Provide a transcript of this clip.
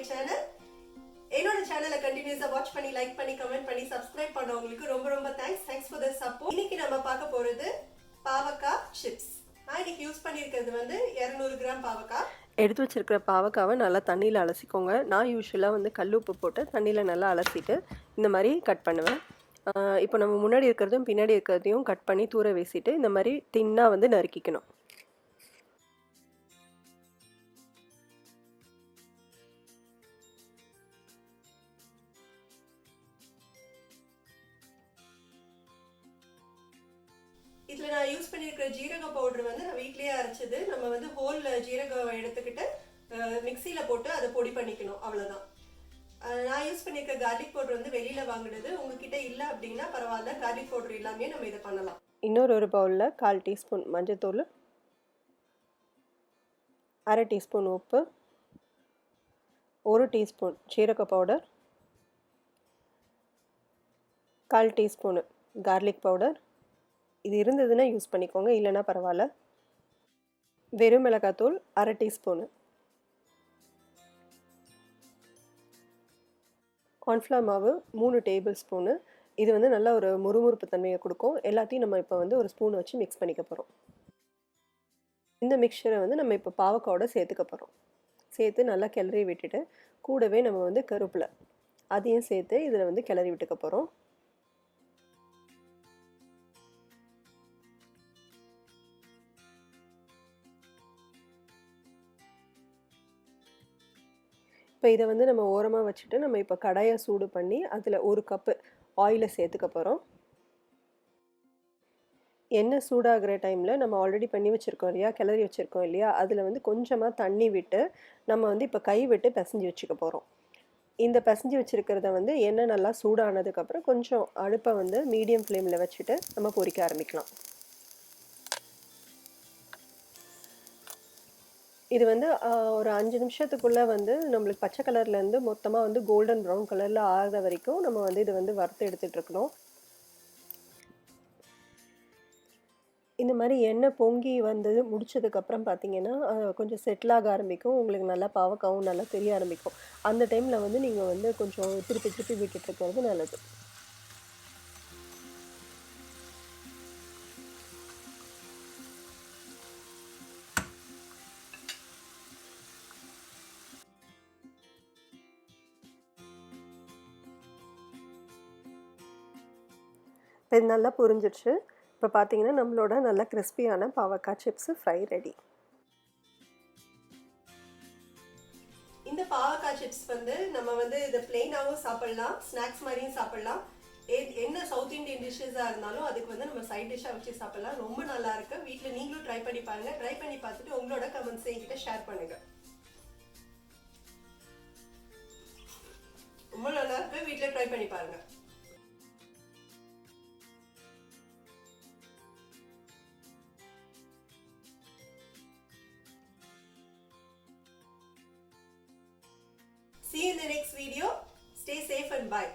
channel. என்னோட சேனலை கண்டினியூஸா வாட்ச் பண்ணி லைக் பண்ணி கமெண்ட் பண்ணி சப்ஸ்கிரைப் பண்ணவங்களுக்கு ரொம்ப ரொம்ப தேங்க்ஸ் ஃபார் தி சப்போர்ட். இன்னைக்கு நம்ம பார்க்க போறது பாவக்காய் சிப்ஸ். நான் இன்னைக்கு யூஸ் பண்ணியிருக்கிறது வந்து 200 கிராம் பாவக்காய். எடுத்து வச்சிருக்கிற பாவக்காவை நல்லா தண்ணியில் அலசிக்கோங்க. நான் யூஸ்வலாக வந்து கல் உப்பு போட்டு தண்ணியில் நல்லா அலசிட்டு இந்த மாதிரி கட் பண்ணுவேன். இப்போ நம்ம முன்னாடி இருக்கிறதும் பின்னாடி இருக்கிறதையும் கட் பண்ணி தூர வீசிட்டு இந்த மாதிரி தின்னாக வந்து நறுக்கிக்கணும். இதில் நான் யூஸ் பண்ணியிருக்கிற ஜீரக பவுடர் வந்து நான் வீட்லேயே அரைச்சது. நம்ம வந்து ஹோல் ஜீரகம் எடுத்துக்கிட்டு மிக்சியில் போட்டு அதை பொடி பண்ணிக்கணும், அவ்வளோதான். நான் யூஸ் பண்ணியிருக்க கார்லிக் பவுடர் வந்து வெளியில் வாங்கினது. உங்ககிட்ட இல்லை அப்படின்னா பரவாயில்ல, கார்லிக் பவுடர் இல்லாமே நம்ம இதை பண்ணலாம். இன்னொரு பவுலில் 1/4 டீஸ்பூன் மஞ்சத்தூள், 1/2 டீஸ்பூன் உப்பு, 1 டீஸ்பூன் ஜீரக பவுடர், 1/4 டீஸ்பூனு கார்லிக் பவுடர். இது இருந்ததுன்னா யூஸ் பண்ணிக்கோங்க, இல்லைன்னா பரவாயில்ல. வெறும் மிளகாத்தூள் 1/2 டீஸ்பூனு, கார்ன்ஃப்ளவர் மாவு 3 டேபிள் ஸ்பூனு. இது வந்து நல்ல ஒரு முறுமுறுப்பு தன்மையை கொடுக்கும். எல்லாத்தையும் நம்ம இப்போ வந்து ஒரு ஸ்பூன் வச்சு மிக்ஸ் பண்ணிக்க போகிறோம். இந்த மிக்சரை வந்து நம்ம இப்போ பாவக்காயோட சேர்த்துக்க போகிறோம். சேர்த்து நல்லா கிளறி விட்டுட்டு கூடவே நம்ம வந்து கருவேப்பிலை அதையும் சேர்த்து இதில் வந்து கிளறி விட்டுக்க போகிறோம். இப்போ இதை வந்து நம்ம ஓரமாக வச்சுட்டு நம்ம இப்போ கடாயை சூடு பண்ணி அதில் 1 கப்பு ஆயிலை சேர்த்துக்க போகிறோம். எண்ணெய் சூடாகிற டைமில் நம்ம ஆல்ரெடி பண்ணி வச்சுருக்கோம் இல்லையா, கிளறி வச்சுருக்கோம் இல்லையா, அதில் வந்து கொஞ்சமாக தண்ணி விட்டு நம்ம வந்து இப்போ கை விட்டு பிசைஞ்சு வச்சுக்க போகிறோம். இந்த பிசைஞ்சு வச்சுருக்கிறத வந்து எண்ணெய் நல்லா சூடானதுக்கப்புறம் கொஞ்சம் அடுப்பை வந்து மீடியம் ஃப்ளேமில் வச்சுட்டு நம்ம பொரிக்க ஆரம்பிக்கலாம். இது வந்து ஒரு 5 நிமிஷத்துக்குள்ளே வந்து நம்மளுக்கு பச்சை கலர்லேருந்து மொத்தமாக வந்து கோல்டன் ப்ரௌன் கலரில் ஆகிற வரைக்கும் நம்ம வந்து இது வந்து வறுத்து எடுத்துகிட்டு இருக்கணும். இந்த மாதிரி எண்ணெய் பொங்கி வந்து முடிச்சதுக்கப்புறம் பார்த்தீங்கன்னா கொஞ்சம் செட்டில் ஆக ஆரம்பிக்கும். உங்களுக்கு நல்லா பாவக்காவும் நல்லா தெரிய ஆரம்பிக்கும். அந்த டைமில் வந்து நீங்கள் வந்து கொஞ்சம் திருப்பி திருப்பி விட்டுட்டு இருக்கிறது நல்லது. இது நல்லா புரிஞ்சிடுச்சு. இப்போ பார்த்தீங்கன்னா நம்மளோட நல்ல கிறிஸ்பியான பாவக்காய் சிப்ஸ் ஃப்ரை ரெடி. இந்த பாவக்காய் சிப்ஸ் வந்து நம்ம வந்து இதை பிளெயினாகவும் சாப்பிடலாம், ஸ்நாக்ஸ் மாதிரியும் சாப்பிடலாம். என்ன சவுத் இந்தியன் டிஷ்ஷஸாக இருந்தாலும் அதுக்கு வந்து நம்ம சைட் டிஷ்ஷாக வச்சு சாப்பிடலாம். ரொம்ப நல்லா இருக்கு. வீட்டில் நீங்களும் ட்ரை பண்ணி பாருங்க. ட்ரை பண்ணி பார்த்துட்டு உங்களோட கமெண்ட்ஸ் என்கிட்ட ஷேர் பண்ணுங்க. ரொம்ப நல்லா இருக்கு. வீட்டில் ட்ரை பண்ணி பாருங்க. See you in the next video. Stay safe and bye.